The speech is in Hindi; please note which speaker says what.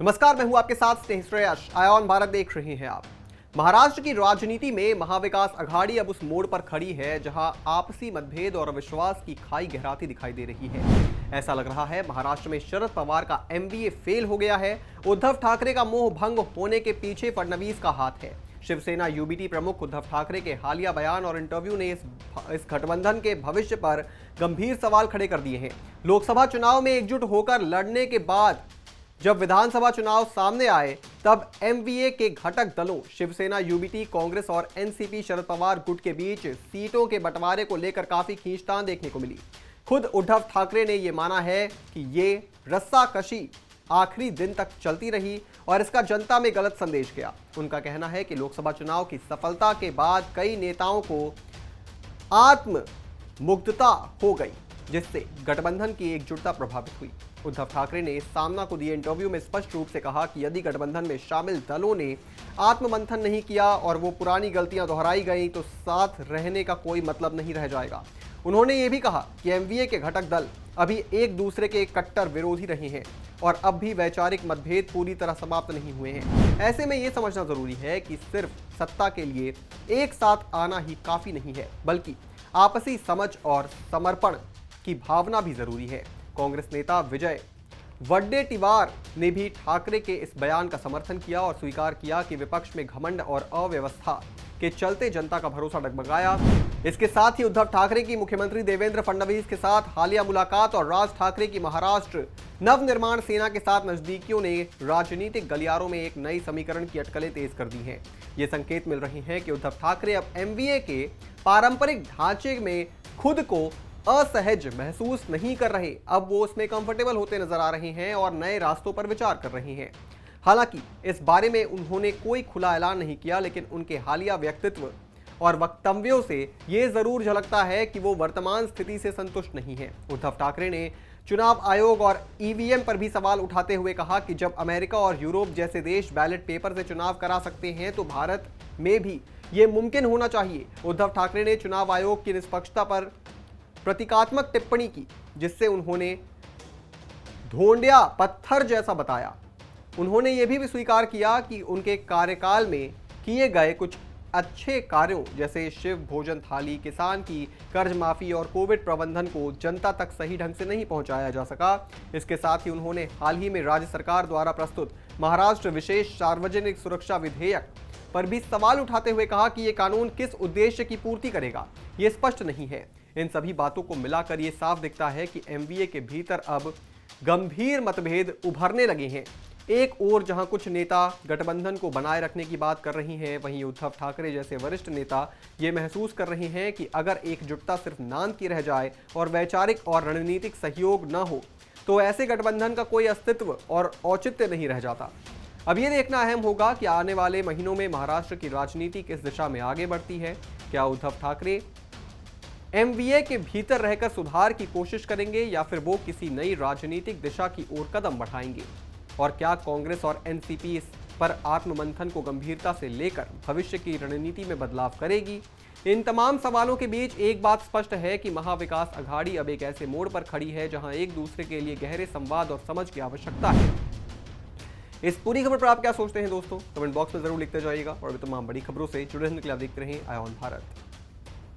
Speaker 1: नमस्कार, मैं हूं आपके साथ स्नेहश्रेयस। आयोन भारत देख रहे हैं आप। महाराष्ट्र की राजनीति में महाविकास अघाड़ी अब उस मोड़ पर खड़ी है जहां आपसी मतभेद और अविश्वास की खाई गहराती दिखाई दे रही है। ऐसा लग रहा है महाराष्ट्र में शरद पवार का एमबीए फेल हो गया है। उद्धव ठाकरे का मोह भंग होने के पीछे फडणवीस का हाथ है। शिवसेना यूबीटी प्रमुख उद्धव ठाकरे के हालिया बयान और इंटरव्यू ने इस गठबंधन के भविष्य पर गंभीर सवाल खड़े कर दिए हैं। लोकसभा चुनाव में एकजुट होकर लड़ने के बाद जब विधानसभा चुनाव सामने आए तब एमवीए के घटक दलों शिवसेना यूबीटी, कांग्रेस और एनसीपी शरद पवार गुट के बीच सीटों के बंटवारे को लेकर काफी खींचतान देखने को मिली। खुद उद्धव ठाकरे ने यह माना है कि ये रस्साकशी आखिरी दिन तक चलती रही और इसका जनता में गलत संदेश गया। उनका कहना है कि लोकसभा चुनाव की सफलता के बाद कई नेताओं को आत्म मुग्धता हो गई, जिससे गठबंधन की एकजुटता प्रभावित हुई। उद्धव ठाकरे ने इस सामना को दिए इंटरव्यू में स्पष्ट रूप से कहा कि यदि गठबंधन में शामिल दलों ने आत्ममंथन नहीं किया और वो पुरानी गलतियां दोहराई गई तो साथ रहने का कोई मतलब नहीं रह जाएगा। उन्होंने ये भी कहा कि एमवीए के घटक दल अभी एक दूसरे के कट्टर विरोधी रहे हैं और अब भी वैचारिक मतभेद पूरी तरह समाप्त नहीं हुए हैं। ऐसे में ये समझना जरूरी है कि सिर्फ सत्ता के लिए एक साथ आना ही काफी नहीं है, बल्कि आपसी समझ और समर्पण की भावना भी जरूरी है। कांग्रेस नेता विजय वड्डेटीवार ने भी ठाकरे के इस बयान का समर्थन किया और स्वीकार किया कि विपक्ष में घमंड और अव्यवस्था के चलते जनता का भरोसा डगमगाया। इसके साथ ही उद्धव ठाकरे की मुख्यमंत्री देवेंद्र फडणवीस के साथ हालिया मुलाकात और राज ठाकरे की महाराष्ट्र नवनिर्माण सेना के साथ नजदीकियों ने राजनीतिक गलियारों में एक नई समीकरण की अटकलें तेज कर दी हैं। ये संकेत मिल रहे हैं कि उद्धव ठाकरे अब एमवीए के पारंपरिक ढांचे में खुद को असहज महसूस नहीं कर रहे। अब वो उसमें कंफर्टेबल होते नजर आ रहे हैं और नए रास्तों पर विचार कर रहे हैं। हालांकि इस बारे में उन्होंने कोई खुला ऐलान नहीं किया, लेकिन उनके हालिया व्यक्तित्व और वक्तव्यों से ये जरूर झलकता है कि वो वर्तमान स्थिति से संतुष्ट नहीं है। उद्धव ठाकरे ने चुनाव आयोग और ईवीएम पर भी सवाल उठाते हुए कहा कि जब अमेरिका और यूरोप जैसे देश बैलेट पेपर से चुनाव करा सकते हैं तो भारत में भी ये मुमकिन होना चाहिए। उद्धव ठाकरे ने चुनाव आयोग की निष्पक्षता पर प्रतीकात्मक टिप्पणी की, जिससे उन्होंने धोंडिया पत्थर जैसा बताया। उन्होंने यह भी स्वीकार किया कि उनके कार्यकाल में किए गए कुछ अच्छे कार्यों जैसे शिव भोजन थाली, किसान की कर्ज माफी और कोविड प्रबंधन को जनता तक सही ढंग से नहीं पहुंचाया जा सका। इसके साथ ही उन्होंने हाल ही में राज्य सरकार द्वारा प्रस्तुत महाराष्ट्र विशेष सार्वजनिक सुरक्षा विधेयक पर भी सवाल उठाते हुए कहा कि यह कानून किस उद्देश्य की पूर्ति करेगा, ये स्पष्ट नहीं है। इन सभी बातों को मिलाकर ये साफ दिखता है कि एमवीए के भीतर अब गंभीर मतभेद उभरने लगे हैं। एक ओर जहां कुछ नेता गठबंधन को बनाए रखने की बात कर रही हैं, वहीं उद्धव ठाकरे जैसे वरिष्ठ नेता ये महसूस कर रहे हैं कि अगर एकजुटता सिर्फ नाम की रह जाए और वैचारिक और रणनीतिक सहयोग न हो तो ऐसे गठबंधन का कोई अस्तित्व और औचित्य नहीं रह जाता। अब ये देखना अहम होगा कि आने वाले महीनों में महाराष्ट्र की राजनीति किस दिशा में आगे बढ़ती है। क्या उद्धव ठाकरे एमवीए के भीतर रहकर सुधार की कोशिश करेंगे या फिर वो किसी नई राजनीतिक दिशा की ओर कदम बढ़ाएंगे? और क्या कांग्रेस और एनसीपी इस पर आत्ममंथन को गंभीरता से लेकर भविष्य की रणनीति में बदलाव करेगी? इन तमाम सवालों के बीच एक बात स्पष्ट है कि महाविकास अघाड़ी अब एक ऐसे मोड़ पर खड़ी है जहां एक दूसरे के लिए गहरे संवाद और समझ की आवश्यकता है। इस पूरी खबर पर आप क्या सोचते हैं दोस्तों? कमेंट बॉक्स में जरूर लिखते जाइएगा और भी तमाम बड़ी खबरों से जुड़े रहने के लिए आप देखते रहें आयोन भारत।